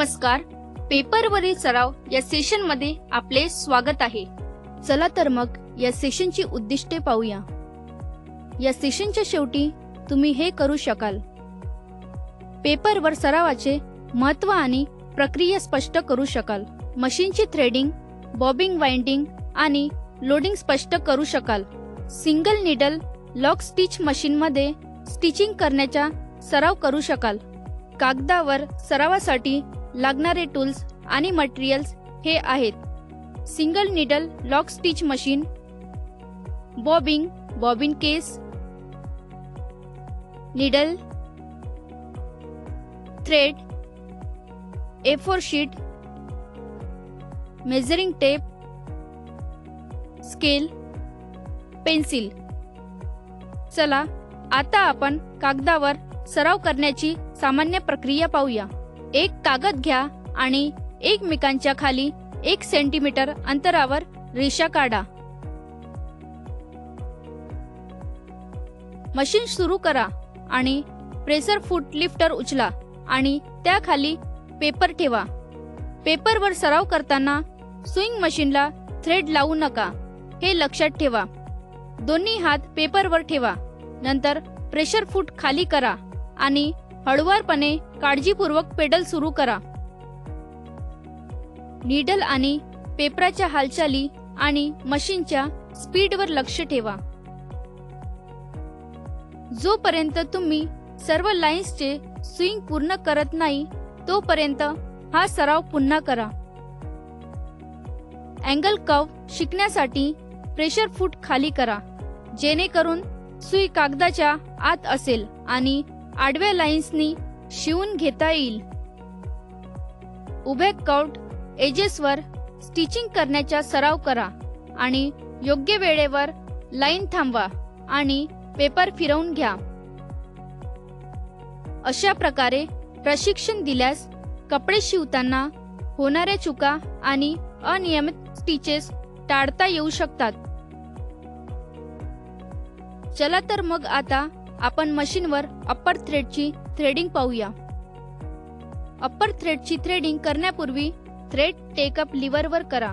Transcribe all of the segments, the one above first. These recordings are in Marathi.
नमस्कार. पेपरवरील सराव या सेशनमध्ये आपले स्वागत आहे. चला तर मग या सेशनची उद्दिष्टे पाहूया. या सेशनच्या शेवटी तुम्ही हे करू शकाल: पेपरवर सरावाचे महत्त्व आणि प्रक्रिया स्पष्ट करू शकाल. मशीनची थ्रेडिंग, बॉबिंग, वाइंडिंग आणि लोडिंग स्पष्ट करू शकाल. सिंगल नीडल लॉक स्टिच मशीनमध्ये स्टिचिंग करण्याचा सराव करू शकाल. कागदावर सरावासाठी लागणारे टूल्स आणि मटेरियल्स हे आहेत: single needle lock stitch machine, bobbing, bobbin case, needle, thread, A4 sheet, measuring tape, scale, pencil. चला आता आपण कागदावर सराव करण्याची सामान्य प्रक्रिया पाहूया. एक कागद घ्या आणि एकमेकांच्या खाली 1 सेंटीमीटर अंतरावर रेषा काढा. मशीन सुरू करा आणि प्रेशर फूट लिफ्टर उचला आणि त्याखाली पेपर ठेवा. पेपरवर सराव करताना स्विंग मशीनला थ्रेड लावू नका, हे लक्षात ठेवा. दोन्ही हात पेपरवर ठेवा. नंतर प्रेशर फूट खाली करा आणि हळुवारपणे काळजीपूर्वक पेडल सुरू करा. नीडल आणि पेपराच्या हालचाली आणि मशीनच्या स्पीडवर लक्ष ठेवा. जोपर्यंत तुम्ही सर्व लाईन्सचे स्विंग पूर्ण करत नाही तोपर्यंत हा सराव पुन्हा करा. अँगल कर्व शिकण्यासाठी प्रेशर फूट खाली करा, जेणेकरून सुई कागदाच्या आत असेल आणि आडव्या लाईन्सनी शिवून घेता येईल. उभ्या कर्व्ड एजेसवर स्टिचिंग करण्याचा सराव करा आणि योग्य वेळेवर लाईन थांबवा आणि पेपर फिरवून घ्या. अशा प्रकारे प्रशिक्षण दिल्यास कपडे शिवताना होणाऱ्या चुका आणि अनियमित स्टिचेस टाळता येऊ शकतात. चला तर मग आता आपण मशीनवर अप्पर थ्रेडची थ्रेडिंग पाहूया. अप्पर थ्रेडची थ्रेडिंग करण्यापूर्वी थ्रेड टेकअप लिव्हरवर करा.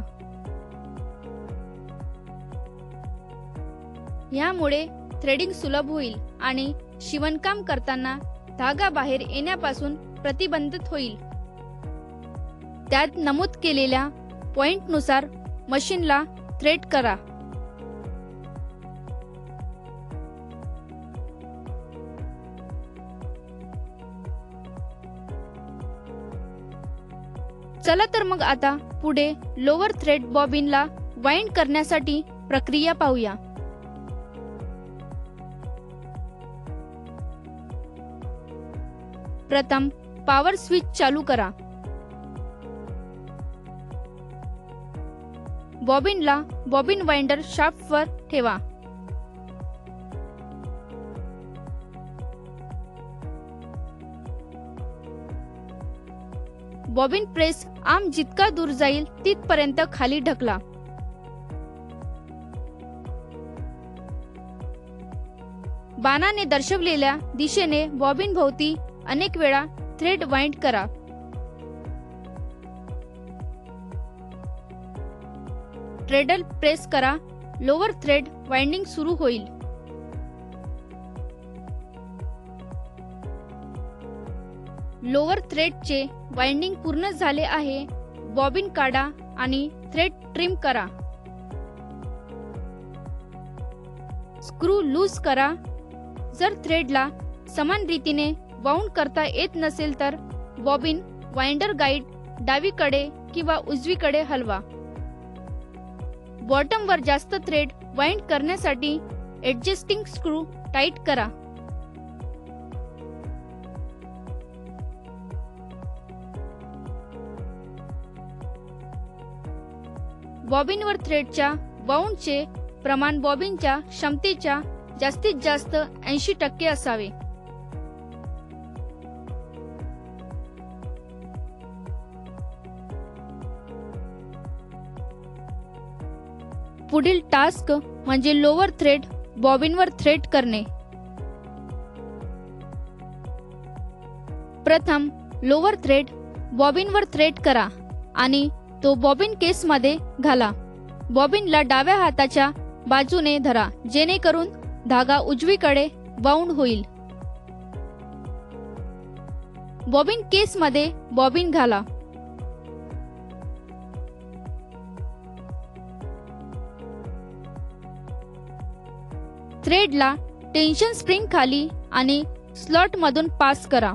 यामुळे थ्रेडिंग सुलभ होईल आणि शिवणकाम करताना धागा बाहेर येण्यापासून प्रतिबंधित होईल. त्यात नमूद केलेल्या पॉइंटनुसार मशीनला थ्रेड करा. चला तर मग आता पुढे लोअर थ्रेड बॉबिनला वाइंड करण्यासाठी प्रक्रिया पाहूया. प्रथम पॉवर स्विच चालू करा. बॉबिनला बॉबिन वाइंडर शाफ्टवर ठेवा. बॉबिन प्रेस आर्म जितका दूर जाईल तिथपर्यंत खाली ढकला. बाणाने दर्शवलेल्या दिशेने बॉबिन भोवती अनेक वेळा थ्रेड वाइंड करा. ट्रेडल प्रेस करा. लोअर थ्रेड वाइंडिंग सुरू होईल. लोअर थ्रेडचे वाइंडिंग पूर्ण झाले आहे. बॉबिन काढा आणि थ्रेड ट्रिम करा. स्क्रू लूज करा. जर थ्रेडला समान रीतीने वाउंड करता येत नसेल तर बॉबिन वाइंडर गाईड डावीकडे किंवा उजवीकडे हलवा. बॉटमवर जास्त थ्रेड वाइंड करण्यासाठी ऍडजस्टिंग स्क्रू टाईट करा. बॉबिनवर थ्रेडच्या वाउंडचे प्रमाण बॉबिनच्या क्षमतेच्या जास्तीत जास्त 80% असावे. पुढील टास्क म्हणजे लोअर थ्रेड बॉबिनवर थ्रेड करणे. प्रथम लोअर थ्रेड बॉबिनवर थ्रेड करा आणि तो बॉबिन केसमध्ये घाला. बॉबिनला डाव्या हाताच्या बाजूने धरा जेणेकरून धागा उजवीकडे बाउंड होईल. बॉबिन केसमध्ये बॉबिन घाला. थ्रेडला टेन्शन स्प्रिंग खाली आणि स्लॉट मधून पास करा.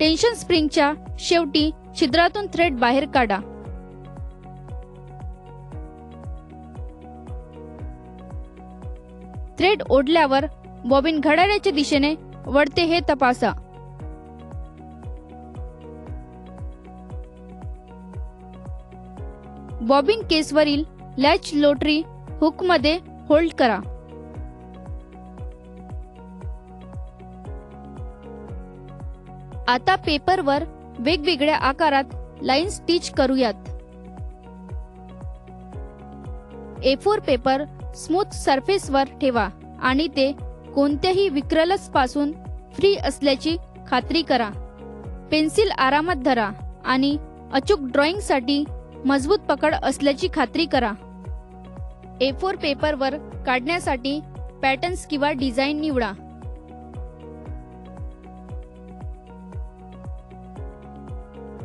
टेन्शन स्प्रिंगच्या शेवटी छिद्रातून थ्रेड बाहेर काढा. थ्रेड ओढल्यावर बॉबिन घड्याळाच्या दिशेने वळते हे तपासा. बॉबिन केसवरील लॅच लोटरी हुकमध्ये होल्ड करा. आता पेपरवर वेगवेगळ्या आकारात लाईन स्टिच करूयात. A4 पेपर स्मूथ सरफेसवर ठेवा आणि ते कोणत्याही विक्रलस पासून फ्री असल्याची खात्री करा. पेन्सिल आरामात धरा आणि अचूक ड्रॉइंगसाठी मजबूत पकड असल्याची खात्री करा. A4 पेपरवर काढण्यासाठी पॅटर्न्स किंवा डिझाईन निवडा.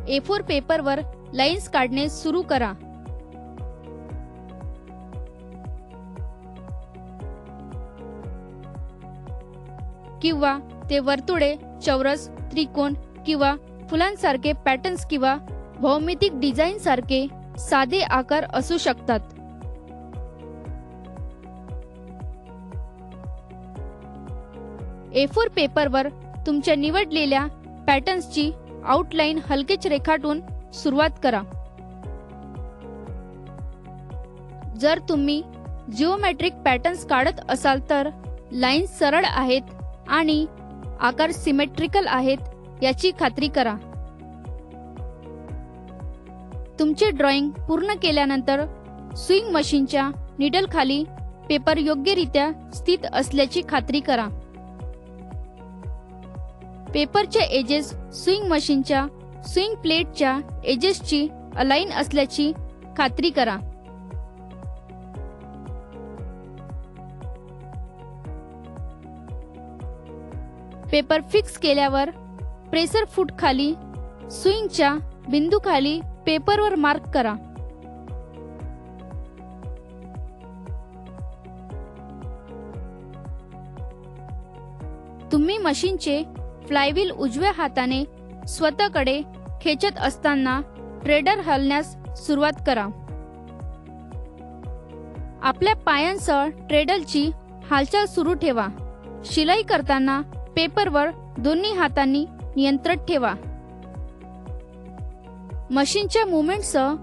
A4 पेपरवर लाईन्स काढणे सुरू करा. किंवा ते वर्तुळे, चौरस, त्रिकोण किंवा फुलांसारखे पॅटर्न्स किंवा भौमितिक डिझाईन सारखे साधे आकार असू शकतात. A4 पेपरवर तुमच्या निवडलेल्या पॅटर्न्सची आउटलाईन हलकेच रेखाटून सुरुवात करा. जर तुम्ही जिओमेट्रिक पॅटर्न्स काढत असाल तर लाईन्स सरळ आहेत आणि आकार सिमेट्रिकल आहेत याची खात्री करा. तुमचे ड्रॉइंग पूर्ण केल्यानंतर स्विंग मशीनच्या निडल खाली पेपर योग्यरित्या स्थित असल्याची खात्री करा. पेपरचे एजेस स्विंग मशीनच्या स्विंग प्लेटच्या एजेसची अलाइन असल्याची खात्री करा. पेपर फिक्स केल्यावर प्रेशर फूट खाली स्विंगच्या बिंदूखाली पेपरवर मार्क करा. तुम्ही मशीनचे फ्लायव्हील उजव्या हाताने स्वतःकडे खेचत असताना ट्रेडर हलण्यास सुरुवात करा. आपल्या पायांसह ट्रेडलची हालचाल सुरू ठेवा. शिलाई करताना पेपरवर दोन्ही हातांनी नियंत्रण ठेवा. मशीनच्या मुवमेंटसह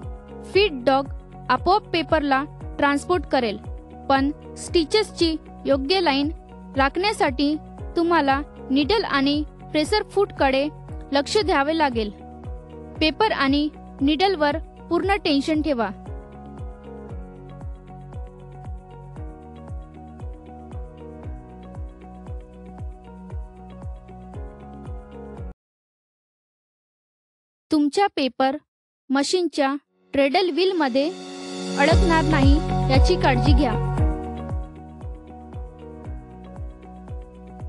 फीड डॉग आपोआप पेपरला ट्रान्सपोर्ट करेल, पण स्टिचेसची योग्य लाईन राखण्यासाठी तुम्हाला निडल आणि प्रेशर फूटकडे लक्ष द्यावे लागेल. पेपर आणि निडलवर पूर्ण टेन्शन ठेवा. तुमच्या पेपर मशीनच्या ट्रेडल व्हील मध्ये अडकणार नाही याची काळजी घ्या.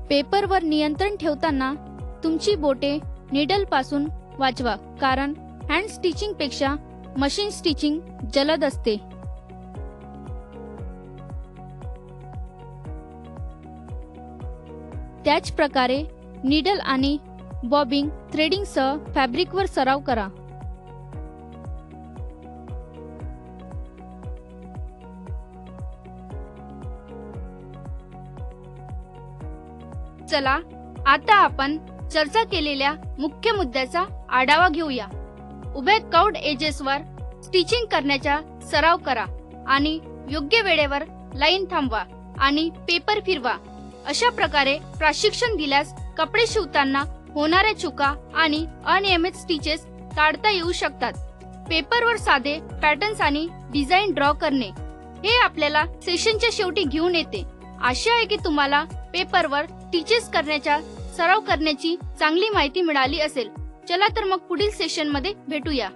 पेपरवर नियंत्रण ठेवताना तुमची बोटे निडल पासून वाचवा, कारण हँड स्टिचिंग पेक्षा मशीन स्टिचिंग जलद असते. त्याच प्रकारे निडल आणि बॉबिंग थ्रेडिंगसह फॅब्रिकवर सराव करा. चला आता आपण चर्चा केलेल्या मुख्य मुद्द्याचा आढावा घेऊया. उभ्या कर्व्ड एजेसवर स्टिचिंग करण्याचा सराव करा आणि योग्य वेळेवर लाईन थांबवा आणि पेपर फिरवा. अशा प्रकारे प्रशिक्षण दिल्यास कपडे शिवताना होणाऱ्या चुका आणि अनियमित स्टिचेस टाळता येऊ शकतात. पेपरवर साधे पॅटर्न्स आणि डिझाईन ड्रॉ करणे हे आपल्याला सेशनच्या शेवटी घेऊन येते. आशा आहे की तुम्हाला पेपरवर टीचेस करण्याच्या सराव करण्याची चांगली माहिती मिळाली असेल. चला तर मग पुढील सेशन मध्ये भेटूया.